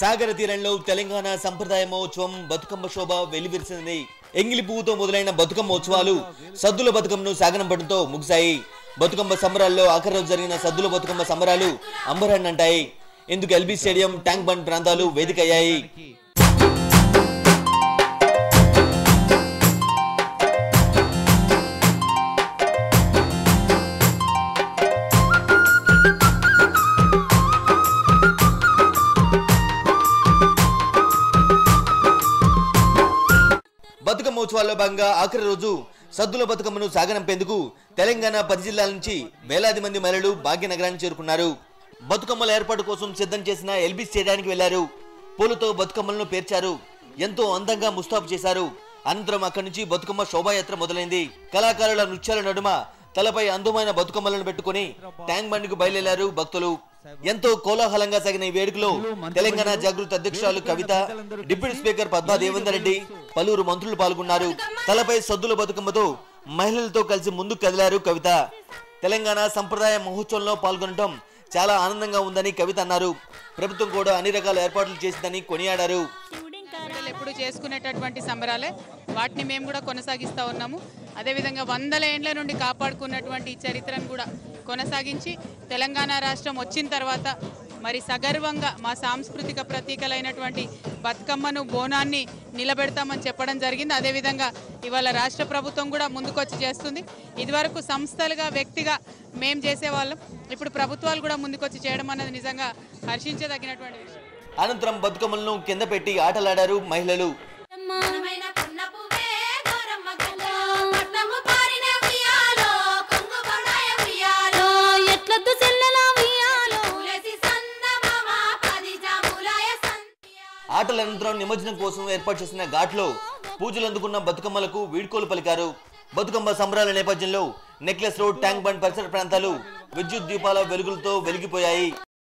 సాగర తీరంలో తెలంగాణ సంప్రదాయ మహోత్సవం బతుకమ్మ శోభ వెలివిరిసింది. ఎంగిలి పువ్వుతో మొదలైన బతుకమ్మ ఉత్సవాలు సద్దుల బతుకమ్మను సాగనంపడంతో ముగిశాయి. బతుకమ్మ సంబరాల్లో ఆఖరి రోజు జరిగిన సద్దుల బతుకమ్మ సంబరాలు అంబరాన్నంటాయి. ఇందుకు ఎల్బీ స్టేడియం, ట్యాంక్ బండ్ ప్రాంతాలు వేదికయ్యాయి. బతుకమ్మ ఉత్సవాల్లో భాగంగా ఆఖరి రోజు సద్దుల బతుకమ్మను సాగనంపేందుకు తెలంగాణ 10 జిల్లాల నుంచి వేలాది మంది మహిళలు భాగ్యనగరానికి చేరుకున్నారు. బతుకమ్మల ఏర్పాటు కోసం సిద్ధం చేసిన ఎల్బీ స్టేడియానికి వెళ్లారు. పూలతో బతుకమ్మలను పేర్చారు. ఎంతో అందంగా ముస్తాబు చేశారు. అనంతరం అక్కడి నుంచి బతుకమ్మ శోభాయాత్ర మొదలైంది. కళాకారుల నృత్యాల నడుమ తలపై అందమైన బతుకమ్మలను పెట్టుకుని ట్యాంక్ బండ్కు బయలుదేరారు భక్తులు. ఎంతో కోలాహలంగా సాగిన ఈ వేడుకలో తెలంగాణ జాగృతి అధ్యక్షురాలు కవిత, డిప్యూటీ స్పీకర్ పద్మా దేవేందర్ రెడ్డి, పలువురు మంత్రులు పాల్గొన్నారు. తలపై సద్దుల బతుకమ్మతో మహిళలతో కలిసి ముందుకు కదిలారు కవిత. తెలంగాణ సంప్రదాయ మహోత్సవంలో పాల్గొనడం చాలా ఆనందంగా ఉందని కవిత అన్నారు. ప్రభుత్వం కూడా అన్ని రకాల ఏర్పాట్లు చేసిందని కొనియాడారు. ఎప్పుడు చేసుకునేటటువంటి సంబరాలే, వాటిని మేము కూడా కొనసాగిస్తూ ఉన్నాము. అదేవిధంగా 100 ఏండ్ల నుండి కాపాడుకున్నటువంటి ఈ చరిత్రను కూడా కొనసాగించి తెలంగాణ రాష్ట్రం వచ్చిన తర్వాత మరి సగర్వంగా మా సాంస్కృతిక ప్రతీకలైనటువంటి బతుకమ్మను, బోనాన్ని నిలబెడతామని చెప్పడం జరిగింది. అదేవిధంగా ఇవాళ రాష్ట్ర ప్రభుత్వం కూడా ముందుకొచ్చి చేస్తుంది. ఇదివరకు సంస్థలుగా, వ్యక్తిగా మేము చేసేవాళ్ళం. ఇప్పుడు ప్రభుత్వాలు కూడా ముందుకొచ్చి చేయడం అన్నది నిజంగా హర్షించదగినటువంటి విషయం. అనంతరం బతుకమ్మలను కింద పెట్టి ఆటలాడారు మహిళలు. ఆటల అనంతరం నిమజ్జనం కోసం ఏర్పాటు చేసిన ఘాట్లో పూజలు అందుకున్న బతుకమ్మలకు వీడ్కోలు పలికారు. బతుకమ్మ సంబరాల నేపథ్యంలో నెక్లెస్ రోడ్, ట్యాంక్ బండ్ పరిసర ప్రాంతాలు విద్యుత్ దీపాల వెలుగులతో వెలిగిపోయాయి.